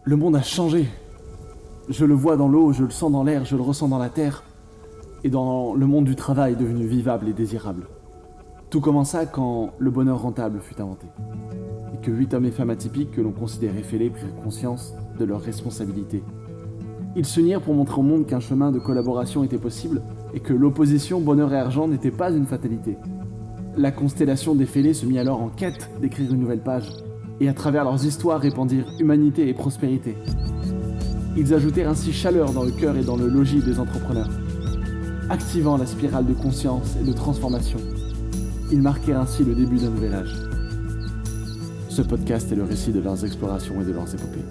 Le monde a changé. Je le vois dans l'eau, je le sens dans l'air, je le ressens dans la terre. Et dans le monde du travail devenu vivable et désirable. Tout commença quand le bonheur rentable fut inventé. Et que 8 hommes et femmes atypiques que l'on considérait fêlés prirent conscience de leurs responsabilités. Ils s'unirent pour montrer au monde qu'un chemin de collaboration était possible et que l'opposition bonheur et argent n'était pas une fatalité. La constellation des fêlés se mit alors en quête d'écrire une nouvelle page et à travers leurs histoires répandirent humanité et prospérité. Ils ajoutèrent ainsi chaleur dans le cœur et dans le logis des entrepreneurs, activant la spirale de conscience et de transformation. Ils marquèrent ainsi le début d'un nouvel âge. Ce podcast est le récit de leurs explorations et de leurs épopées.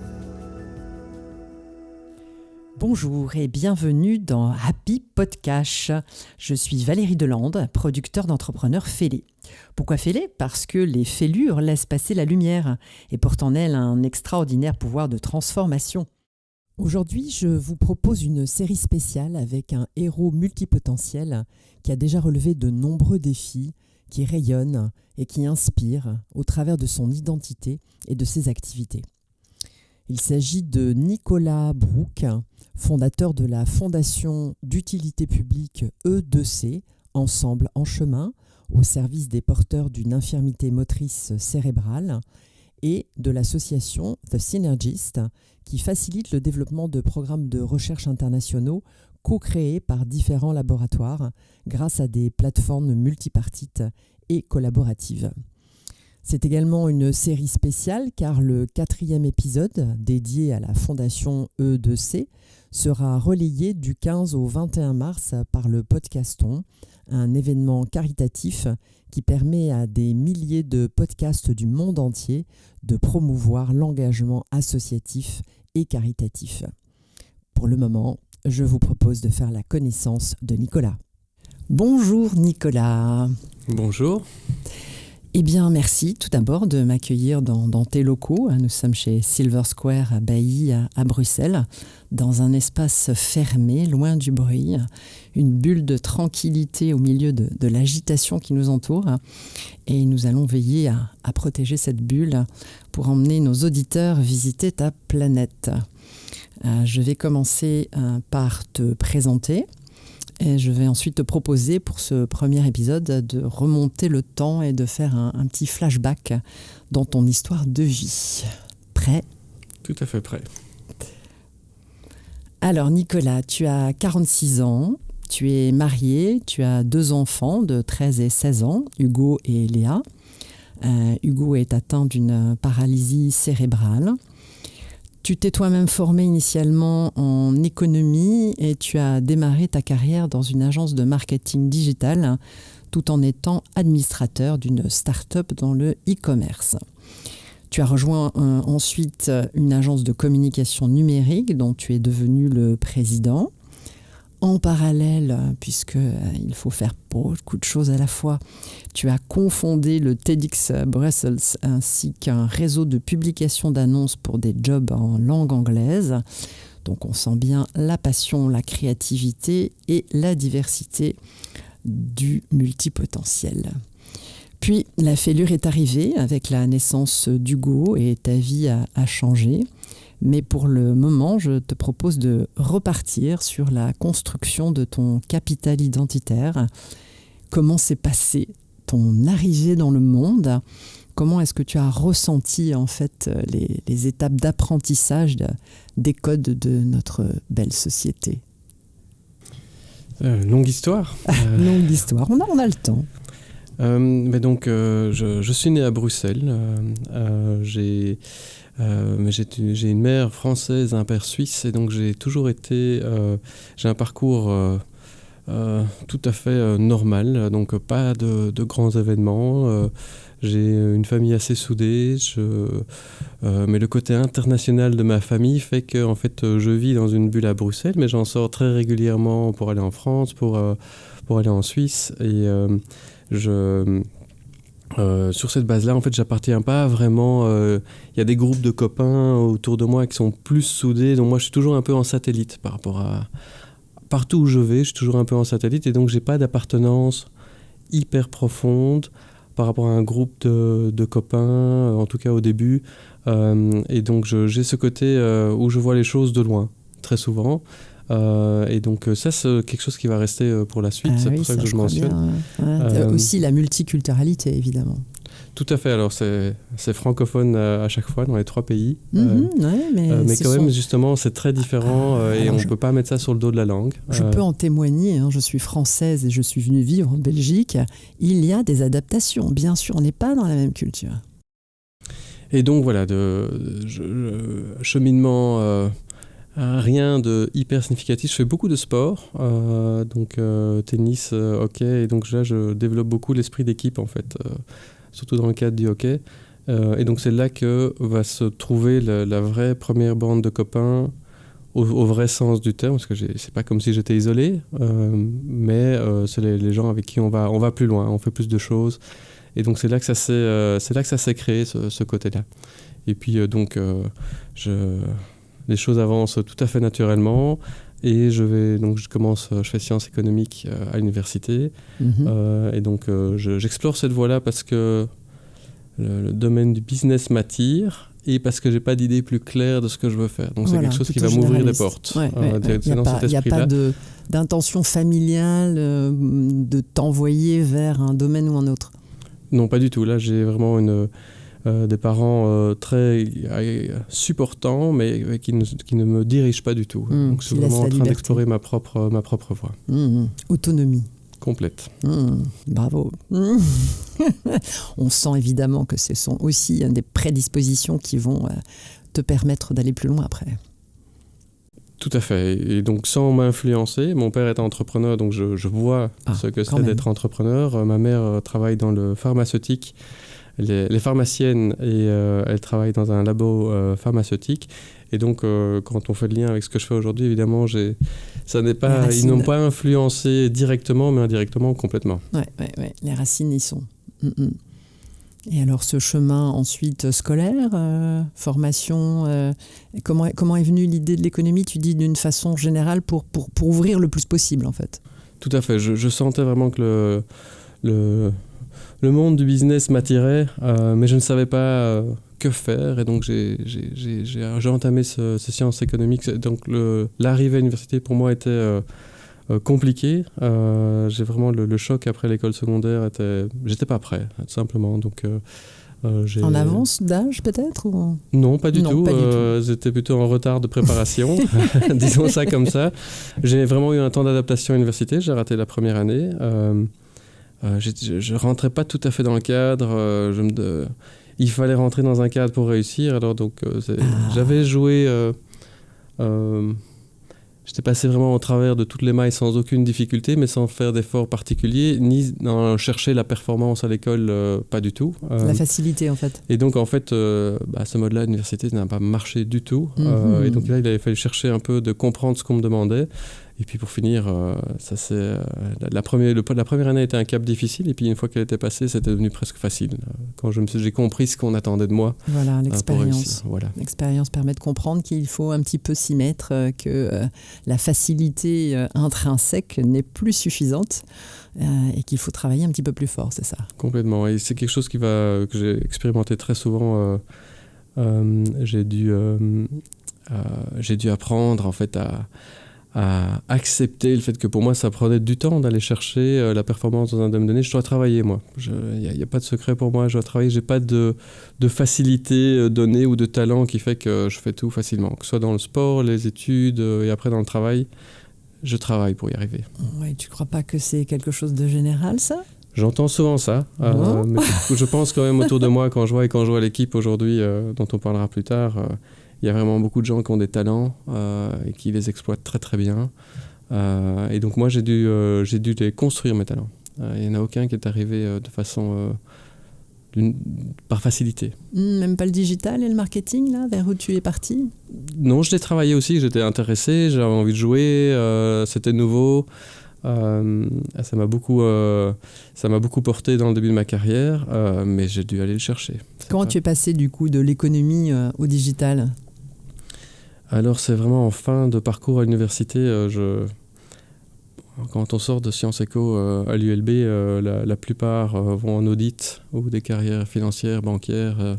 Bonjour et bienvenue dans Happy Podcast. Je suis Valérie Delande, producteur d'entrepreneurs fêlés. Pourquoi fêlés ? Parce que les fêlures laissent passer la lumière et portent en elles un extraordinaire pouvoir de transformation. Aujourd'hui, je vous propose une série spéciale avec un héros multipotentiel qui a déjà relevé de nombreux défis, qui rayonne et qui inspire au travers de son identité et de ses activités. Il s'agit de Nicolas Brouk, fondateur de la fondation d'utilité publique E2C, Ensemble en chemin, au service des porteurs d'une infirmité motrice cérébrale, et de l'association The Synergist, qui facilite le développement de programmes de recherche internationaux co-créés par différents laboratoires grâce à des plateformes multipartites et collaboratives. C'est également une série spéciale car le 4e épisode, dédié à la fondation E2C, sera relayé du 15 au 21 mars par le Podcaston, un événement caritatif qui permet à des milliers de podcasts du monde entier de promouvoir l'engagement associatif et caritatif. Pour le moment, je vous propose de faire la connaissance de Nicolas. Bonjour Nicolas. Bonjour. Eh bien, merci tout d'abord de m'accueillir dans tes locaux. Nous sommes chez Silver Square à Bailly, à Bruxelles, dans un espace fermé, loin du bruit, une bulle de tranquillité au milieu de l'agitation qui nous entoure. Et nous allons veiller à protéger cette bulle pour emmener nos auditeurs visiter ta planète. Je vais commencer par te présenter. Et je vais ensuite te proposer pour ce premier épisode de remonter le temps et de faire un petit flashback dans ton histoire de vie. Prêt ? Tout à fait prêt. Alors Nicolas, tu as 46 ans, tu es marié, tu as 2 enfants de 13 et 16 ans, Hugo et Léa. Hugo est atteint d'une paralysie cérébrale. Tu t'es toi-même formé initialement en économie et tu as démarré ta carrière dans une agence de marketing digital tout en étant administrateur d'une start-up dans le e-commerce. Tu as rejoint ensuite une agence de communication numérique dont tu es devenu le président. En parallèle, puisqu'il faut faire beaucoup de choses à la fois, tu as cofondé le TEDx Brussels ainsi qu'un réseau de publication d'annonces pour des jobs en langue anglaise. Donc on sent bien la passion, la créativité et la diversité du multipotentiel. Puis la fêlure est arrivée avec la naissance d'Hugo et ta vie a changé. Mais pour le moment, je te propose de repartir sur la construction de ton capital identitaire. Comment s'est passée ton arrivée dans le monde ? Comment est-ce que tu as ressenti en fait les étapes d'apprentissage des codes de notre belle société ? Longue histoire. Longue histoire, on a le temps. Mais donc, je suis né à Bruxelles. J'ai une mère française, un père suisse, et donc j'ai toujours été... j'ai un parcours tout à fait normal, donc pas de grands événements. J'ai une famille assez soudée, mais le côté international de ma famille fait que en fait, je vis dans une bulle à Bruxelles, mais j'en sors très régulièrement pour aller en France, pour aller en Suisse, et sur cette base-là, en fait, j'appartiens pas vraiment. Il y a des groupes de copains autour de moi qui sont plus soudés, donc moi, je suis toujours un peu en satellite par rapport à partout où je vais. Je suis toujours un peu en satellite, et donc j'ai pas d'appartenance hyper profonde par rapport à un groupe de copains, en tout cas au début. Et donc j'ai ce côté où je vois les choses de loin, très souvent. Et donc ça, c'est quelque chose qui va rester pour la suite. C'est pour ça que je mentionne. Aussi la multiculturalité, évidemment. Tout à fait. Alors c'est francophone à chaque fois dans les 3 pays. Mais quand même, justement, c'est très différent et on ne peut pas mettre ça sur le dos de la langue. Je peux en témoigner. Je suis française et je suis venue vivre en Belgique. Il y a des adaptations. Bien sûr, on n'est pas dans la même culture. Et donc voilà, cheminement, rien de hyper significatif. Je fais beaucoup de sport, donc tennis, hockey, et donc là je développe beaucoup l'esprit d'équipe en fait, surtout dans le cadre du hockey. Et donc c'est là que va se trouver la vraie première bande de copains au vrai sens du terme, parce que c'est pas comme si j'étais isolé, mais c'est les gens avec qui on va plus loin, on fait plus de choses. Et donc c'est là que ça s'est créé, ce côté-là. Et puis les choses avancent tout à fait naturellement. Et je fais sciences économiques à l'université. Et donc j'explore cette voie-là parce que le domaine du business m'attire et parce que j'ai pas d'idée plus claire de ce que je veux faire. Donc c'est quelque chose qui va m'ouvrir des portes. Il n'y a pas d'intention familiale de t'envoyer vers un domaine ou un autre. Non, pas du tout. Là, j'ai vraiment des parents très supportants, mais qui ne me dirigent pas du tout. Donc, je suis vraiment en train d'explorer ma propre voie. Autonomie. Complète. Bravo. On sent évidemment que ce sont aussi des prédispositions qui vont te permettre d'aller plus loin après. Tout à fait. Et donc, sans m'influencer, mon père est entrepreneur, donc je vois ce que c'est d'être entrepreneur. Ma mère travaille dans le pharmaceutique. Elle est pharmacienne et elle travaille dans un labo pharmaceutique. Et donc, quand on fait le lien avec ce que je fais aujourd'hui, évidemment, ils n'ont pas influencé directement, mais indirectement, complètement. Ouais. Les racines y sont. Et alors, ce chemin ensuite scolaire, formation, comment est venue l'idée de l'économie, tu dis d'une façon générale, pour ouvrir le plus possible, en fait? Tout à fait. Je sentais vraiment que le monde du business m'attirait, mais je ne savais pas que faire. Et donc, j'ai entamé ces sciences économiques. Donc, l'arrivée à l'université, pour moi, était compliqué. J'ai vraiment le choc après l'école secondaire. J'étais pas prêt, tout simplement. Donc, en avance d'âge, peut-être ou... Non, pas du tout. J'étais plutôt en retard de préparation, disons ça comme ça. J'ai vraiment eu un temps d'adaptation à l'université. J'ai raté la première année. Je rentrais pas tout à fait dans le cadre. Il fallait rentrer dans un cadre pour réussir. Alors donc, j'avais joué. J'étais passé vraiment au travers de toutes les mailles sans aucune difficulté, mais sans faire d'efforts particuliers, ni dans chercher la performance à l'école, pas du tout. La facilité, en fait. Et donc, en fait, ce mode-là, l'université n'a pas marché du tout. Et donc là, il avait fallu chercher un peu de comprendre ce qu'on me demandait. Et puis pour finir, la première année était un cap difficile, et puis une fois qu'elle était passée, c'était devenu presque facile. Quand j'ai compris ce qu'on attendait de moi. Voilà, l'expérience. Voilà. L'expérience permet de comprendre qu'il faut un petit peu s'y mettre, que la facilité intrinsèque n'est plus suffisante et qu'il faut travailler un petit peu plus fort, c'est ça? Complètement. Et c'est quelque chose que j'ai expérimenté très souvent. J'ai dû apprendre en fait à accepter le fait que pour moi ça prenait du temps d'aller chercher la performance dans un domaine donné. Je dois travailler, moi. Il n'y a pas de secret pour moi, je dois travailler. Je n'ai pas de facilité donnée ou de talent qui fait que je fais tout facilement. Que ce soit dans le sport, les études et après dans le travail, je travaille pour y arriver. Ouais, tu ne crois pas que c'est quelque chose de général, ça? J'entends souvent ça, mais je pense quand même autour de moi, quand je vois à l'équipe aujourd'hui, dont on parlera plus tard, il y a vraiment beaucoup de gens qui ont des talents et qui les exploitent très très bien. Et donc moi, j'ai dû les construire, mes talents. Il n'y en a aucun qui est arrivé de façon par facilité. Même pas le digital et le marketing, là, vers où tu es parti? Non, je l'ai travaillé aussi, j'étais intéressé, j'avais envie de jouer, c'était nouveau. Ça m'a beaucoup porté dans le début de ma carrière, mais j'ai dû aller le chercher. Comment tu es passé du coup de l'économie au digital? Alors c'est vraiment en fin de parcours à l'université, Quand on sort de Sciences Éco à l'ULB, la plupart vont en audit ou des carrières financières, bancaires.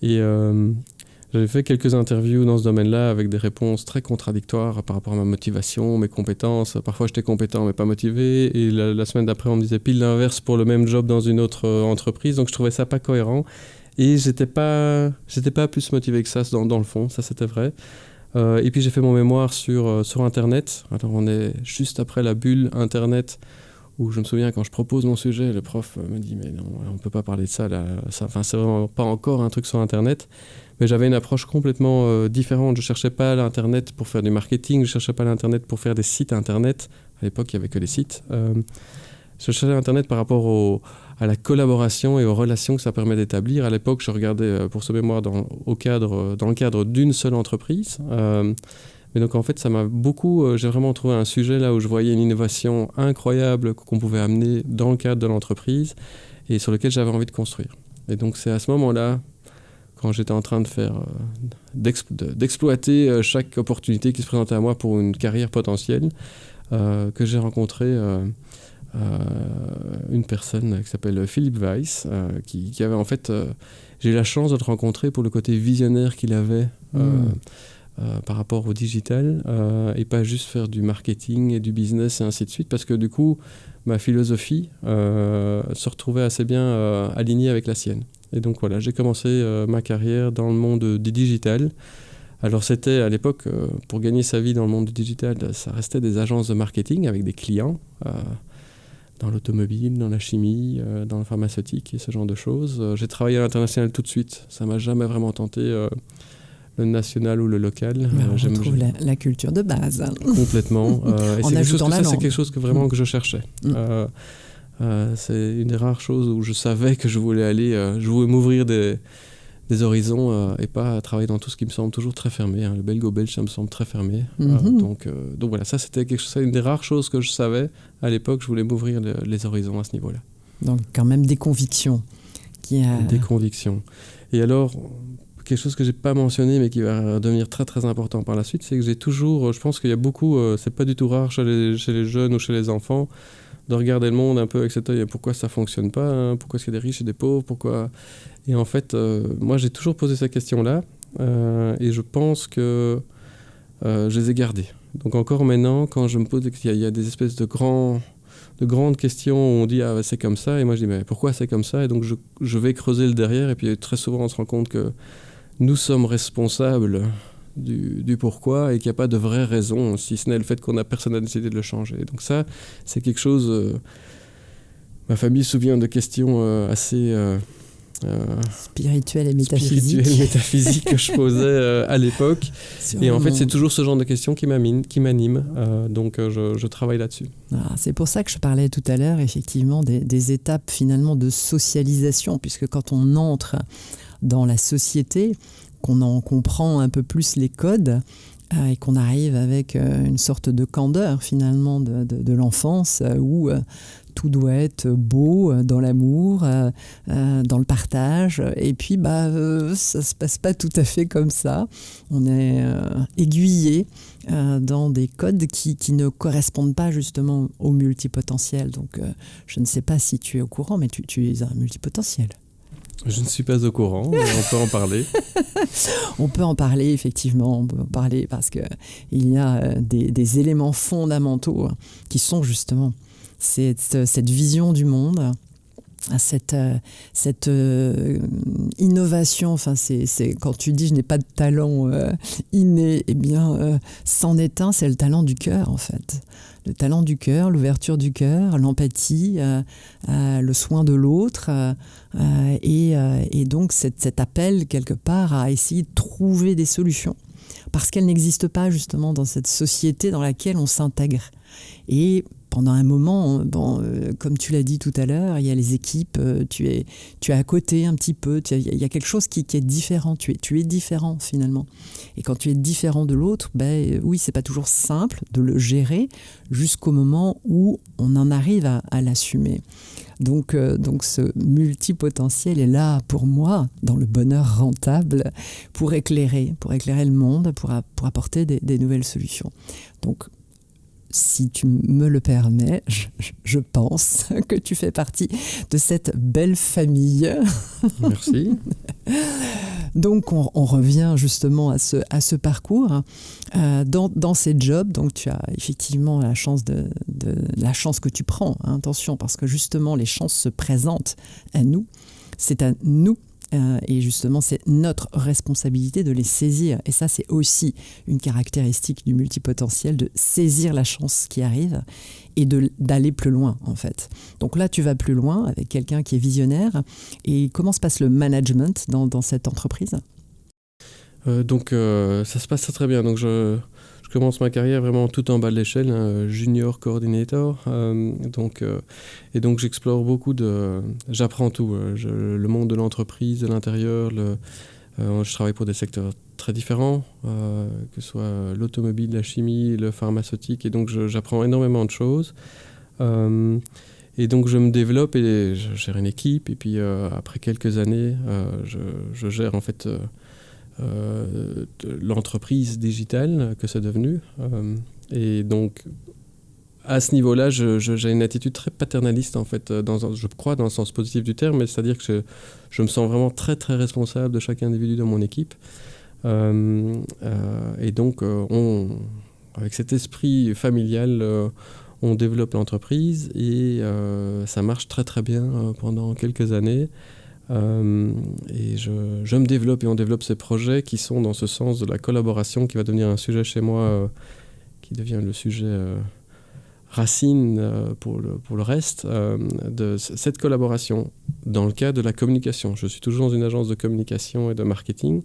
J'avais fait quelques interviews dans ce domaine-là avec des réponses très contradictoires par rapport à ma motivation, mes compétences. Parfois, j'étais compétent mais pas motivé. Et la semaine d'après, on me disait pile l'inverse pour le même job dans une autre entreprise. Donc, je trouvais ça pas cohérent. Et j'étais pas plus motivé que ça dans le fond. Ça, c'était vrai. Et puis, j'ai fait mon mémoire sur Internet. Alors, on est juste après la bulle Internet où je me souviens quand je propose mon sujet, le prof me dit « Mais non, on ne peut pas parler de ça. Là. C'est vraiment pas encore un truc sur Internet. » Mais j'avais une approche complètement différente. Je ne cherchais pas l'Internet pour faire du marketing, je ne cherchais pas l'Internet pour faire des sites Internet. À l'époque, il n'y avait que les sites. Je cherchais l'Internet par rapport à la collaboration et aux relations que ça permet d'établir. À l'époque, je regardais pour ce mémoire dans le cadre d'une seule entreprise. Mais donc, en fait, ça m'a beaucoup... j'ai vraiment trouvé un sujet là où je voyais une innovation incroyable qu'on pouvait amener dans le cadre de l'entreprise et sur lequel j'avais envie de construire. Et donc, c'est à ce moment-là, quand j'étais en train d'exploiter chaque opportunité qui se présentait à moi pour une carrière potentielle, que j'ai rencontré une personne qui s'appelle Philippe Weiss, qui avait en fait... j'ai eu la chance de le rencontrer pour le côté visionnaire qu'il avait par rapport au digital, et pas juste faire du marketing et du business et ainsi de suite, parce que du coup, ma philosophie se retrouvait assez bien alignée avec la sienne. Et donc voilà, j'ai commencé ma carrière dans le monde du digital. Alors c'était à l'époque, pour gagner sa vie dans le monde du digital, ça restait des agences de marketing avec des clients dans l'automobile, dans la chimie, dans le pharmaceutique et ce genre de choses. J'ai travaillé à l'international tout de suite. Ça ne m'a jamais vraiment tenté le national ou le local. On retrouve la culture de base. Complètement. Et en ajoutant la langue. C'est quelque chose que vraiment que je cherchais. C'est une des rares choses où je savais que je voulais aller, je voulais m'ouvrir des horizons et pas travailler dans tout ce qui me semble toujours très fermé. Le belgo-belge, ça me semble très fermé. Donc voilà, ça c'était une des rares choses que je savais à l'époque. Je voulais m'ouvrir les horizons à ce niveau-là. Donc quand même des convictions. Des convictions. Et alors, quelque chose que j'ai pas mentionné mais qui va devenir très très important par la suite, c'est que j'ai toujours, je pense qu'il y a beaucoup, c'est pas du tout rare chez les jeunes ou chez les enfants, de regarder le monde un peu avec cet œil, pourquoi ça fonctionne pas, hein, pourquoi est-ce qu'il y a des riches et des pauvres, pourquoi... Et en fait, moi j'ai toujours posé ces questions-là, et je pense que je les ai gardées. Donc encore maintenant, quand je me pose, il y a des espèces de grandes questions où on dit « ah c'est comme ça », et moi je dis « mais pourquoi c'est comme ça ?» Et donc je vais creuser le derrière, et puis très souvent on se rend compte que nous sommes responsables du pourquoi et qu'il n'y a pas de vraie raison, si ce n'est le fait qu'on n'a personne à décider de le changer. Et donc ça, c'est quelque chose... ma famille se souvient de questions assez... spirituelles et métaphysiques que je posais à l'époque. Et en fait, c'est toujours ce genre de questions qui m'animent. Donc, je travaille là-dessus. C'est pour ça que je parlais tout à l'heure, effectivement, des étapes finalement de socialisation, puisque quand on entre dans la société, qu'on en comprend un peu plus les codes et qu'on arrive avec une sorte de candeur finalement de l'enfance où tout doit être beau dans l'amour, dans le partage. Et puis, ça ne se passe pas tout à fait comme ça. On est aiguillé dans des codes qui ne correspondent pas justement au multipotentiel. Donc, je ne sais pas si tu es au courant, mais tu es un multipotentiel. Je ne suis pas au courant, mais on peut en parler. On peut en parler, effectivement. On peut en parler parce qu'il y a des éléments fondamentaux qui sont justement cette vision du monde, cette innovation. Enfin, c'est quand tu dis « je n'ai pas de talent inné », eh bien, c'en est un, c'est le talent du cœur, en fait. Le talent du cœur, l'ouverture du cœur, l'empathie, le soin de l'autre, et donc cet appel quelque part à essayer de trouver des solutions parce qu'elles n'existent pas justement dans cette société dans laquelle on s'intègre. Et pendant un moment, comme tu l'as dit tout à l'heure, il y a les équipes, tu es à côté un petit peu, il y a quelque chose qui est différent, tu es différent finalement. Et quand tu es différent de l'autre, oui, c'est pas toujours simple de le gérer jusqu'au moment où on en arrive à l'assumer. Donc ce multipotentiel est là pour moi, dans le bonheur rentable, pour éclairer le monde, pour apporter des nouvelles solutions. Donc, si tu me le permets, je pense que tu fais partie de cette belle famille. Merci. Donc, on revient justement à ce parcours. Dans ces jobs, donc tu as effectivement la chance la chance que tu prends. Hein, attention, parce que justement, les chances se présentent à nous. C'est à nous. Et justement, c'est notre responsabilité de les saisir. Et ça, c'est aussi une caractéristique du multipotentiel, de saisir la chance qui arrive et d'aller plus loin, en fait. Donc là, tu vas plus loin avec quelqu'un qui est visionnaire. Et comment se passe le management dans cette entreprise ? Donc, ça se passe très bien. Donc, je commence ma carrière vraiment tout en bas de l'échelle, junior coordinator. Et donc, j'explore beaucoup j'apprends tout. Le monde de l'entreprise, de l'intérieur. Je travaille pour des secteurs très différents, que ce soit l'automobile, la chimie, le pharmaceutique. Et donc, j'apprends énormément de choses. Et donc, je me développe et je gère une équipe. Et puis, après quelques années, je gère en fait... l'entreprise digitale que c'est devenu. Et donc, à ce niveau-là, j'ai une attitude très paternaliste, en fait, je crois dans le sens positif du terme, c'est-à-dire que je me sens vraiment très, très responsable de chaque individu de mon équipe. Et donc, avec cet esprit familial, on développe l'entreprise et ça marche très, très bien pendant quelques années. Et je me développe et on développe ces projets qui sont dans ce sens de la collaboration qui va devenir un sujet chez moi qui devient le sujet racine pour le reste de cette collaboration dans le cadre de la communication. Je suis toujours dans une agence de communication et de marketing,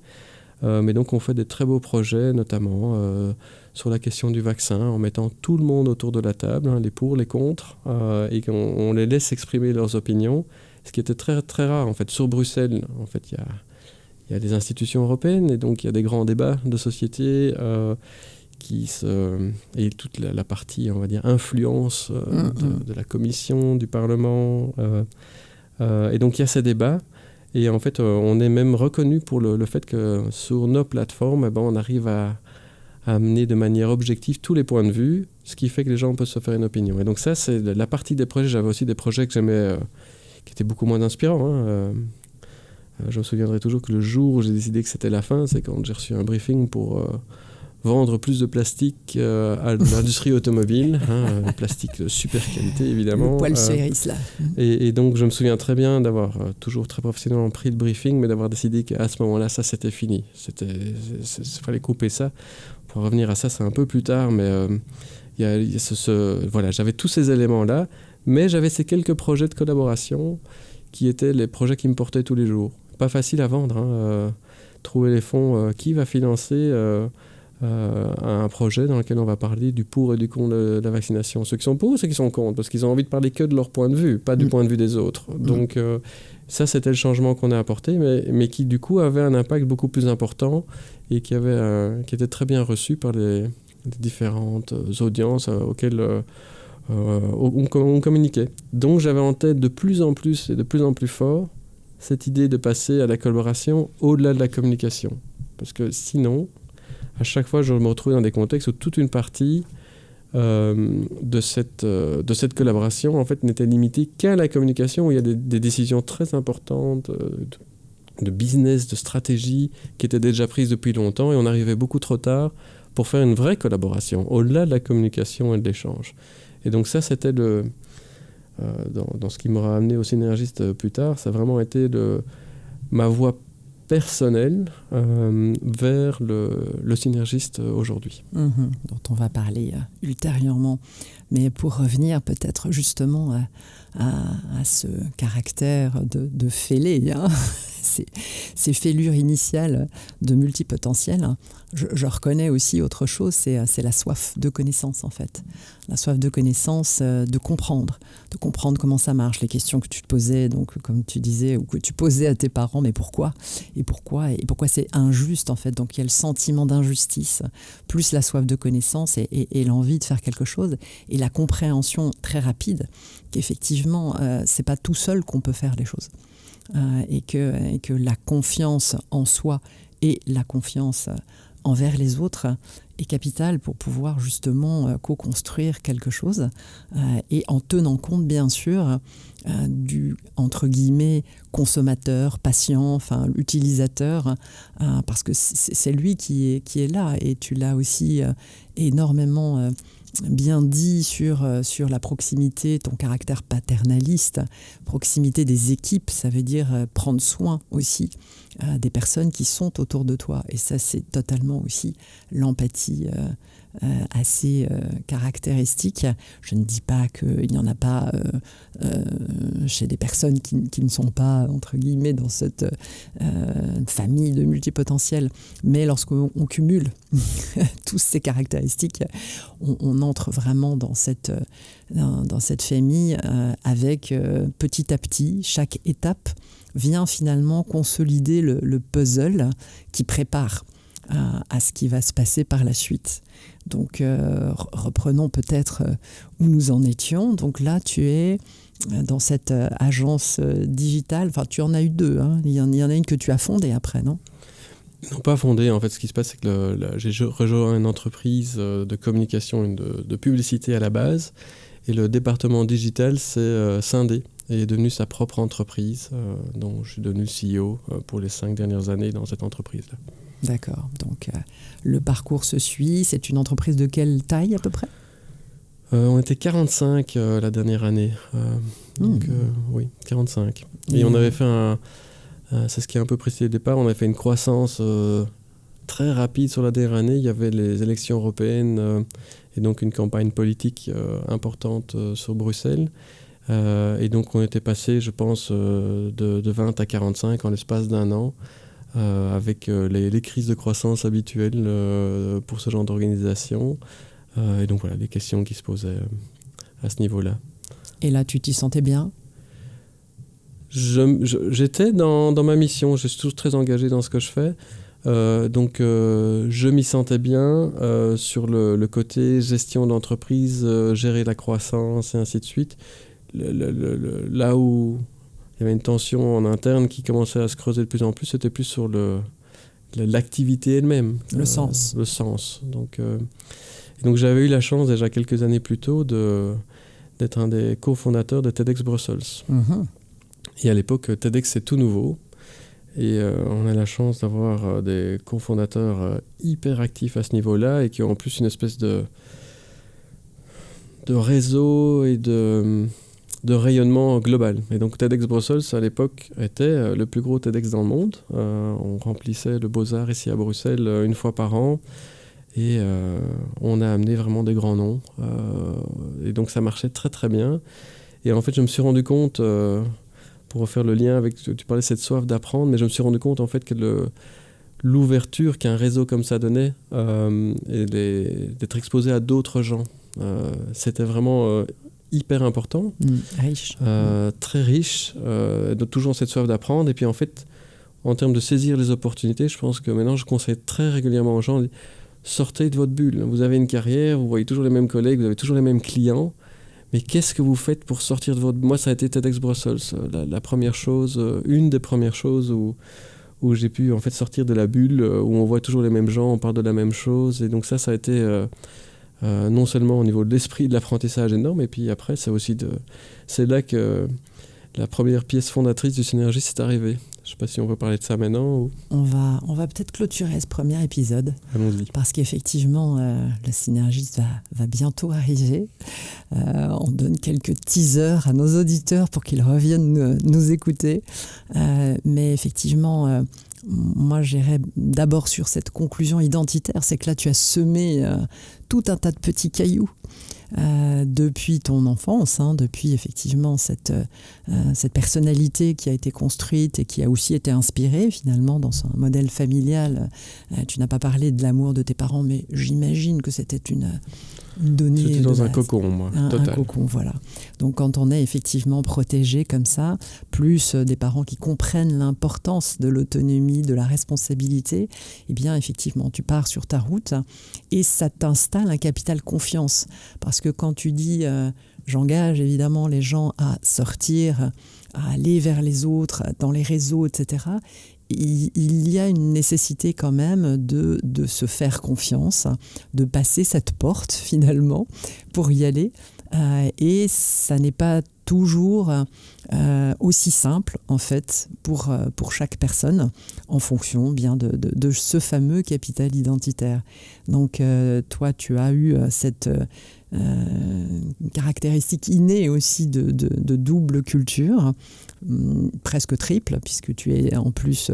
mais donc on fait des très beaux projets, notamment sur la question du vaccin, en mettant tout le monde autour de la table, les pour, les contre, et qu'on les laisse exprimer leurs opinions. Ce qui était très, très rare, en fait. Sur Bruxelles, en fait, il y a des institutions européennes, et donc il y a des grands débats de société et toute la partie, on va dire, influence de la Commission, du Parlement. Et donc il y a ces débats, et en fait, on est même reconnu pour le fait que sur nos plateformes, on arrive à amener de manière objective tous les points de vue, ce qui fait que les gens peuvent se faire une opinion. Et donc ça, c'est la partie des projets. J'avais aussi des projets que j'aimais... qui était beaucoup moins inspirant. Je me souviendrai toujours que le jour où j'ai décidé que c'était la fin, c'est quand j'ai reçu un briefing pour vendre plus de plastique à l'industrie automobile. Plastique de super qualité, évidemment. Le poil se hérisse, là. Et donc, je me souviens très bien d'avoir toujours très professionnellement pris le briefing, mais d'avoir décidé qu'à ce moment-là, ça, c'était fini. Il fallait couper ça. Pour revenir à ça, c'est un peu plus tard, mais voilà, j'avais tous ces éléments-là. Mais j'avais ces quelques projets de collaboration qui étaient les projets qui me portaient tous les jours. Pas facile à vendre. Trouver les fonds. Qui va financer un projet dans lequel on va parler du pour et du contre de la vaccination ? Ceux qui sont pour ou ceux qui sont contre ? Parce qu'ils ont envie de parler que de leur point de vue, pas du point de vue des autres. Donc ça, c'était le changement qu'on a apporté, mais qui du coup avait un impact beaucoup plus important et qui était très bien reçu par les différentes audiences auxquelles... on communiquait. Donc j'avais en tête de plus en plus et de plus en plus fort cette idée de passer à la collaboration au-delà de la communication. Parce que sinon, à chaque fois, je me retrouvais dans des contextes où toute une partie de cette collaboration en fait, n'était limitée qu'à la communication, où il y a des décisions très importantes de business, de stratégie, qui étaient déjà prises depuis longtemps, et on arrivait beaucoup trop tard pour faire une vraie collaboration, au-delà de la communication et de l'échange. Et donc ça, c'était dans ce qui m'aura amené au synergiste plus tard, ça a vraiment été ma voie personnelle vers le synergiste aujourd'hui. Dont on va parler ultérieurement. Mais pour revenir peut-être justement à ce caractère de fêlé, ces fêlures initiales de multipotentiel, je reconnais aussi autre chose, c'est la soif de connaissance en fait. La soif de connaissance, de comprendre comment ça marche, les questions que tu te posais, donc comme tu disais, ou que tu posais à tes parents, mais pourquoi c'est injuste en fait. Donc il y a le sentiment d'injustice, plus la soif de connaissance et l'envie de faire quelque chose, et la compréhension très rapide qu'effectivement, c'est pas tout seul qu'on peut faire les choses. Et que la confiance en soi et la confiance envers les autres est capitale pour pouvoir justement co-construire quelque chose et en tenant compte bien sûr du entre guillemets consommateur, patient, enfin utilisateur, parce que c'est lui qui est là et tu l'as aussi énormément bien dit sur la proximité, ton caractère paternaliste, proximité des équipes, ça veut dire prendre soin aussi des personnes qui sont autour de toi. Et ça, c'est totalement aussi l'empathie assez caractéristique. Je ne dis pas qu'il n'y en a pas chez des personnes qui ne sont pas, entre guillemets, dans cette famille de multipotentiels. Mais lorsqu'on cumule toutes ces caractéristiques, on entre vraiment dans cette famille avec petit à petit, chaque étape vient finalement consolider le puzzle qui prépare à ce qui va se passer par la suite. Donc reprenons peut-être où nous en étions. Donc là, tu es dans cette agence digitale. Enfin, tu en as eu 2. Hein. Il y en a une que tu as fondée après, non ? Non, pas fondée. En fait, ce qui se passe, c'est que j'ai rejoint une entreprise de communication et de publicité à la base. Et le département digital s'est scindé et est devenu sa propre entreprise, dont je suis devenu CEO pour les 5 dernières années dans cette entreprise-là. D'accord. Donc, le parcours se suit. C'est une entreprise de quelle taille à peu près ? On était 45 la dernière année. Oui, 45. Et on avait fait c'est ce qui est un peu précisé au départ, on avait fait une croissance très rapide sur la dernière année. Il y avait les élections européennes et donc une campagne politique importante sur Bruxelles. Et donc on était passé, je pense, de 20 à 45 en l'espace d'un an. Avec les crises de croissance habituelles pour ce genre d'organisation. Et donc voilà, des questions qui se posaient à ce niveau-là. Et là, tu t'y sentais bien ? J'étais dans ma mission, je suis toujours très engagé dans ce que je fais. Donc je m'y sentais bien sur le côté gestion d'entreprise, gérer la croissance et ainsi de suite. Là où il y avait une tension en interne qui commençait à se creuser de plus en plus, c'était plus sur l'activité elle-même. Le sens. Le sens. Donc j'avais eu la chance déjà quelques années plus tôt d'être un des cofondateurs de TEDx Brussels. Mm-hmm. Et à l'époque, TEDx c'est tout nouveau. Et on a la chance d'avoir des cofondateurs hyper actifs à ce niveau-là et qui ont en plus une espèce de réseau et de rayonnement global. Et donc TEDx Brussels, à l'époque, était le plus gros TEDx dans le monde. On remplissait le Beaux-Arts ici à Bruxelles une fois par an. Et on a amené vraiment des grands noms. Et donc ça marchait très très bien. Et en fait, je me suis rendu compte, pour refaire le lien avec, tu parlais de cette soif d'apprendre, mais je me suis rendu compte en fait que l'ouverture qu'un réseau comme ça donnait, et d'être exposé à d'autres gens, c'était vraiment hyper important, riche. Très riche, toujours cette soif d'apprendre. Et puis en fait, en termes de saisir les opportunités, je pense que maintenant je conseille très régulièrement aux gens, sortez de votre bulle. Vous avez une carrière, vous voyez toujours les mêmes collègues, vous avez toujours les mêmes clients, mais qu'est-ce que vous faites pour sortir de votre... Moi, ça a été TEDx Brussels, la première chose, une des premières choses où j'ai pu en fait sortir de la bulle, où on voit toujours les mêmes gens, on parle de la même chose. Et donc ça a été... non seulement au niveau de l'esprit de l'apprentissage énorme, et puis après c'est là que la première pièce fondatrice du Synergiste est arrivée. Je ne sais pas si on peut parler de ça maintenant. Ou... On va peut-être clôturer ce premier épisode. Allons-y. Parce qu'effectivement, le Synergiste va bientôt arriver. On donne quelques teasers à nos auditeurs pour qu'ils reviennent nous écouter. Mais effectivement... moi, j'irais d'abord sur cette conclusion identitaire, c'est que là, tu as semé tout un tas de petits cailloux depuis ton enfance, depuis effectivement cette personnalité qui a été construite et qui a aussi été inspirée finalement dans un modèle familial. Tu n'as pas parlé de l'amour de tes parents, mais j'imagine que c'était une donnée. J'étais dans un cocon, moi, total. Un cocon, voilà. Donc quand on est effectivement protégé comme ça, plus des parents qui comprennent l'importance de l'autonomie, de la responsabilité, eh bien effectivement tu pars sur ta route et ça t'installe un capital confiance. Parce que quand tu dis j'engage évidemment les gens à sortir, à aller vers les autres, dans les réseaux, etc., il y a une nécessité quand même de se faire confiance, de passer cette porte finalement pour y aller. Et ça n'est pas toujours aussi simple en fait pour chaque personne en fonction bien de ce fameux capital identitaire. Donc toi tu as eu cette caractéristique innée aussi de double culture, presque triple, puisque tu es en plus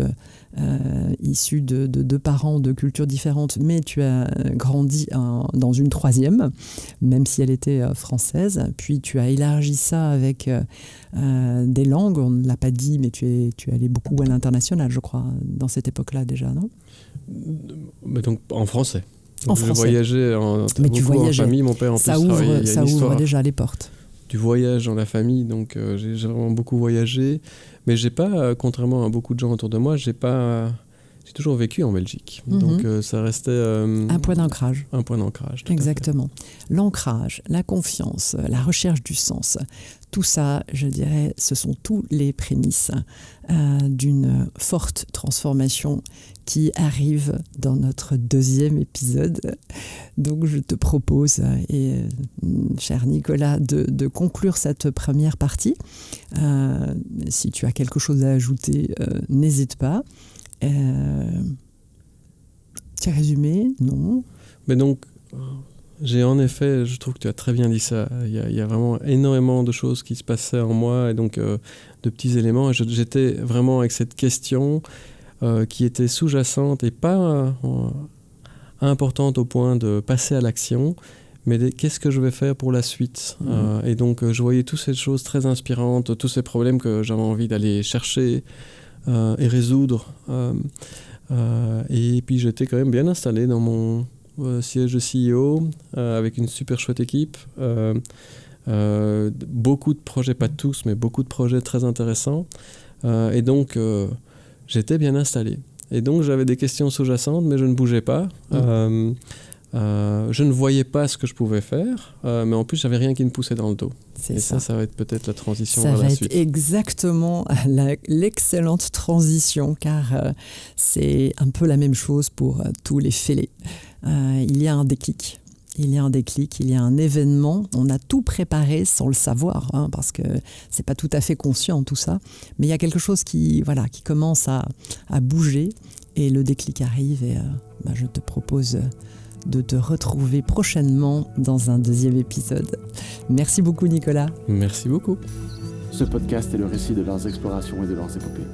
issu de deux parents de cultures différentes, mais tu as grandi dans une troisième, même si elle était française. Puis tu as élargi ça avec des langues, on ne l'a pas dit, mais tu es allé beaucoup à l'international, je crois, dans cette époque-là déjà, non ? Mais donc en français. En français. Je voyageais beaucoup en famille, mon père en plus travaillait. Ça ouvre déjà les portes. Du voyage dans la famille, donc j'ai vraiment beaucoup voyagé, mais j'ai pas, contrairement à beaucoup de gens autour de moi, j'ai toujours vécu en Belgique, donc ça restait un point d'ancrage. Un point d'ancrage. Exactement. L'ancrage, la confiance, la recherche du sens, tout ça, je dirais, ce sont tous les prémices d'une forte transformation qui arrive dans notre deuxième épisode. Donc je te propose, cher Nicolas, de conclure cette première partie. Si tu as quelque chose à ajouter, n'hésite pas. Tu as résumé ? Non ? Mais donc, j'ai en effet, je trouve que tu as très bien dit ça. Il y a vraiment énormément de choses qui se passaient en moi, et donc de petits éléments. Et j'étais vraiment avec cette question qui était sous-jacente et pas importante au point de passer à l'action, mais qu'est-ce que je vais faire pour la suite ? Et donc, je voyais toutes ces choses très inspirantes, tous ces problèmes que j'avais envie d'aller chercher et résoudre. Et puis, j'étais quand même bien installé dans mon siège de CEO avec une super chouette équipe. Beaucoup de projets, pas tous, mais beaucoup de projets très intéressants. Et donc, j'étais bien installé. Et donc, j'avais des questions sous-jacentes, mais je ne bougeais pas. Je ne voyais pas ce que je pouvais faire, mais en plus, j'avais rien qui me poussait dans le dos. Et ça va être peut-être la transition vers la suite. Ça va être exactement l'excellente transition, car c'est un peu la même chose pour tous les fêlés. Il y a un déclic. Il y a un événement. On a tout préparé sans le savoir, parce que c'est pas tout à fait conscient tout ça. Mais il y a quelque chose qui commence à bouger, et le déclic arrive. Et je te propose de te retrouver prochainement dans un deuxième épisode. Merci beaucoup, Nicolas. Merci beaucoup. Ce podcast est le récit de leurs explorations et de leurs épopées.